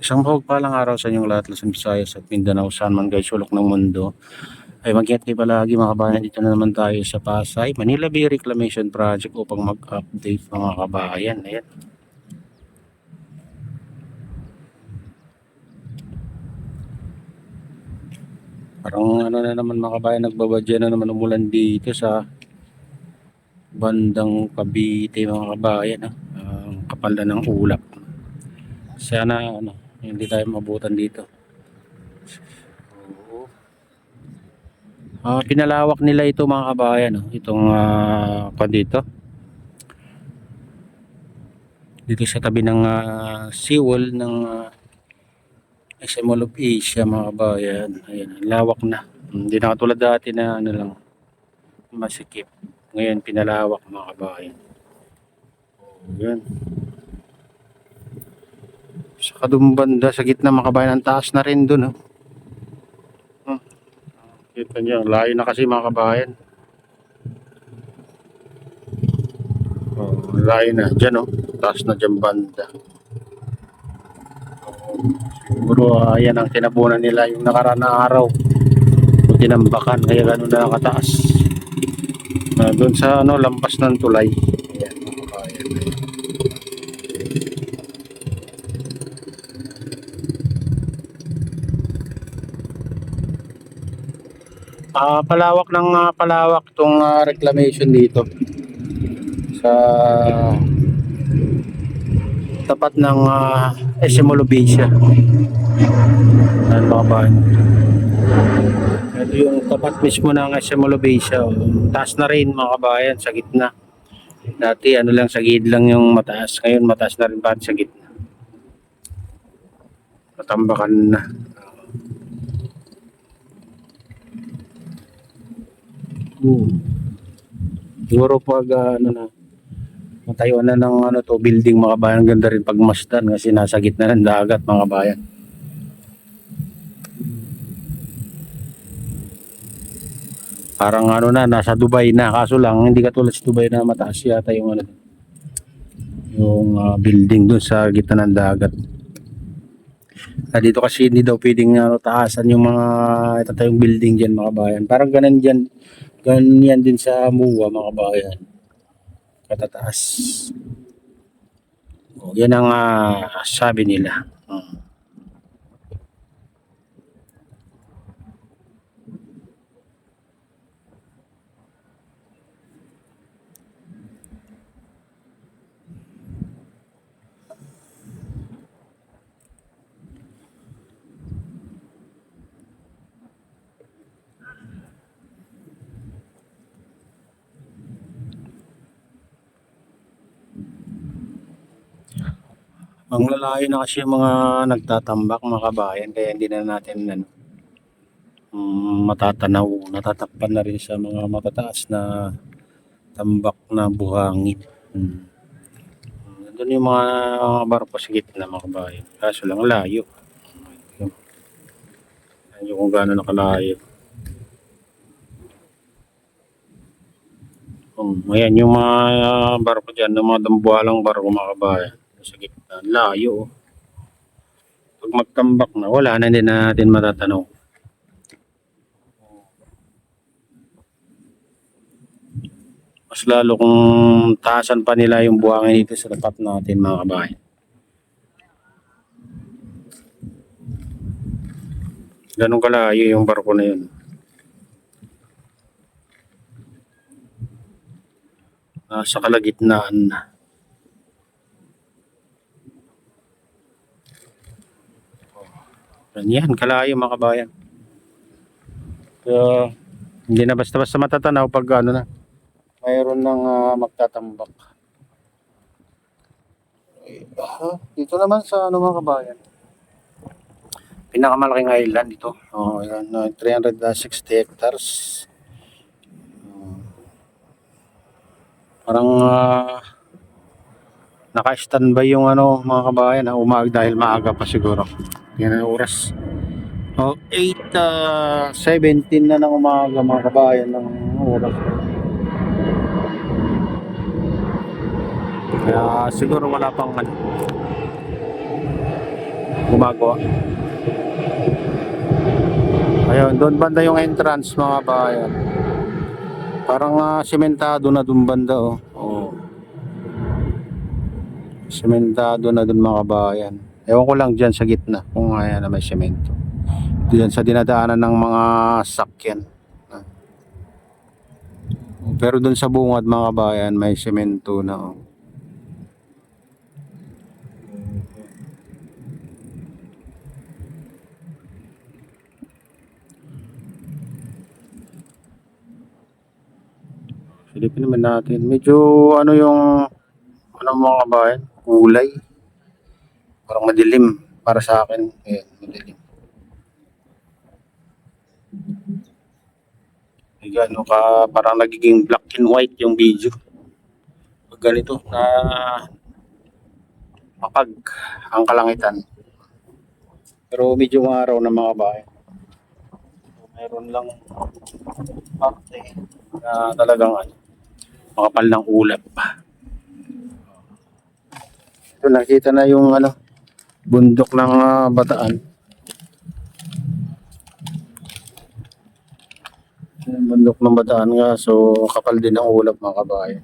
Isang mapagpalang araw sa inyong lahat, Luzon, Visayas at Mindanao, saan man kayo sulok ng mundo. Ay mag-ingat kayo palagi mga kabayan. Dito na naman tayo sa Pasay, Manila Bay Reclamation Project upang mag-update mga kabayan. Ayan. Parang ano na naman mga kabayan, nagbabadya na naman umulan dito sa bandang Cavite mga kabayan. Ang kapal na ng ulap. Sana hindi tayo mabutan dito. Pinalawak nila ito mga kabayan, itong dito sa tabi ng seawall ng SM Mall of Asia mga kabayan. Ayan, lawak na. Hindi na katulad dati na lang masikip. Ngayon pinalawak mga kabayan. Ayan. Sa kadumbanda sa gitna mga kabayan, ang taas na rin dun. Kita nyo, layo na kasi mga kabayan. Layo na dyan, taas na dyan banda. Siguro ayan ang tinabunan nila yung nakaraan na araw o tinambakan, kaya gano'n na nakataas. Doon sa lampas ng tulay. Ayan mga kabayan. Palawak ng palawak tong reclamation dito sa tapat ng SM Mall of Asia. Ayan mga kabayan. Ito yung tapat mismo ng SM Mall of Asia. Taas na rin mga kabayan sa gitna. Dati lang sa gilid lang yung mataas. Ngayon mataas na rin pa sa gitna. Matambakan na. Siguro pag matayuan na ng building mga kabayan, ganda rin pagmasdan kasi nasa gitna ng dagat mga kabayan. Parang nasa Dubai na, kaso lang hindi katulad sa Dubai na mataas yata yung building doon sa gitna ng dagat. Dito kasi hindi daw pwedeng taasan yung mga itatayong building diyan mga kabayan. Parang ganyan din sa MUA mga kabayan. Katataas. Yan ang sabi nila. Ang lalayo na kasi yung mga nagtatambak mga kabayan, kaya hindi na natin matatanaw, natatakpan na rin sa mga matataas na tambak na buhangin. Nandun yung mga barko sa gitna mga kabayan, kaso lang layo. Ayan yung kung gaano nakalayo. Ayan yung mga barko dyan, yung mga dambuhalang barko mga kabayan sa gitna, layo. Pag magtambak na, wala na din natin matatanaw. Mas lalo kung taasan pa nila yung buhangin dito sa tapat natin mga kabayan. Ganun kalayo yung barko na yun. Sa kalagitnaan na. Yan, kalayo mga kabayan. So, hindi na basta-basta matatanaw pag mayroon ng magtatambak. Dito naman sa mga kabayan, pinakamalaking island ito. Ayan, 360 hectares. Parang naka-standby yung mga kabayan dahil maaga pa siguro. Yan ang oras. 8:17 na ng umaga mga kabayan ng oras. Kaya siguro wala pang gumagawa. Ayun, doon banda yung entrance mga bayan. Parang sementado na doon banda oh. Oh. Sementado na doon mga kabayan. Ewan ko lang dyan sa gitna kung ayan na may semento. Diyan sa dinadaanan ng mga sakyan. Pero doon sa bungad mga kabayan may semento na oh. Silipin naman natin. Medyo ano yung ano mga kabayan, kulay. Parang madilim para sa akin. Ayan, madilim. Gano ka parang nagiging black and white yung video. Pag ganito na mapag ang kalangitan. Pero medyo araw na mga kabayan. Meron lang parte na talagang ano, makapal ng ulap. Ito nakita na yung ano, bundok ng Bataan. Yung bundok ng Bataan nga, so kapal din ang ulap mga kabayan.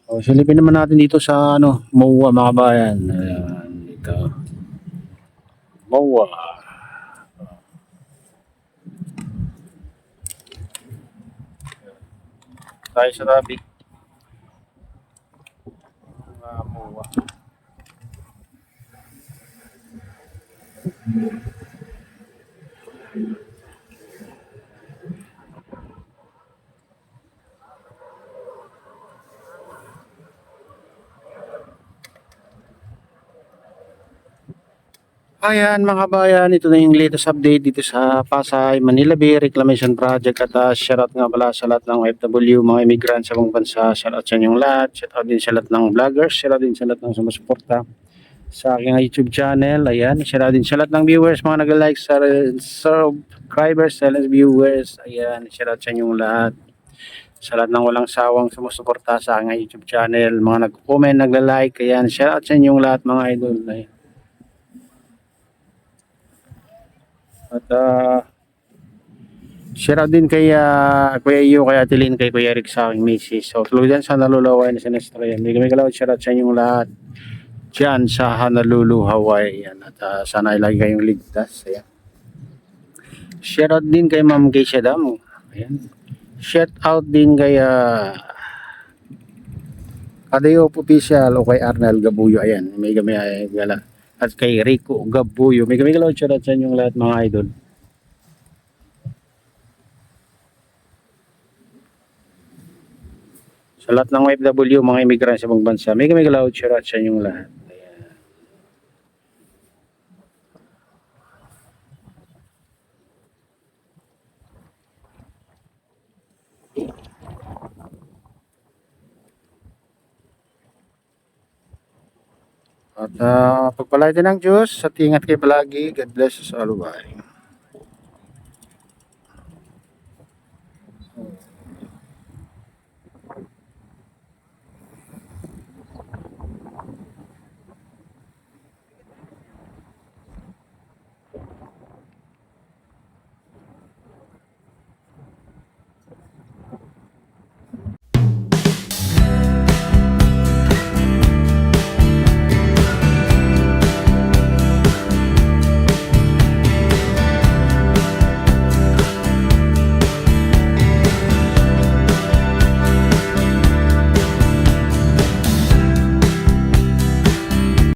Oh, silipin naman natin dito sa ano, MOA mga kabayan. Ayan, dito. MOA. Tayo sa tabi. MOA. Ayan mga kabayan, ito na yung latest update dito sa Pasay, Manila Bay Reclamation Project at shoutout nga pala sa lahat ng OFW, mga immigrants sa buong bansa, shoutout sa inyong lahat, shoutout din sa lahat ng vloggers, shoutout din sa lahat ng sumusuporta sa aking YouTube channel, ayan, shoutout din sa lahat ng viewers, mga nag-like, sa subscribers, sa viewers, ayan, shoutout sa inyong lahat. Sa lahat ng walang sawang sumusuporta sa aking YouTube channel, mga nag-comment, nagla-like, ayan, shoutout sa inyong lahat mga idol, ayan. At share out din kay Kuya Iyo, kay Atelin, kay Kuya Eric sa aking misis. So tuluyan sa Honolulu, na sinestraya. May kalawad share out sa inyong lahat dyan sa Honolulu, Hawaii. Yan. At sana ilagay kayong ligtas. Ayan. Share out din kay Ma'am Keisha Damo. Ayan. Shout out din kay Kadeo Official o kay Arnel Gabuyo. Ayan. May gala. At kay Rico Gabuyo. May kalawad share out sa inyong lahat mga idol. Sa lahat ng OFW, mga immigrant sa ibang bansa, may kalawad shoutout sa inyong lahat. Ayan. At pagpalain din ng Diyos at ingat kayo palagi. God bless us all. Bye.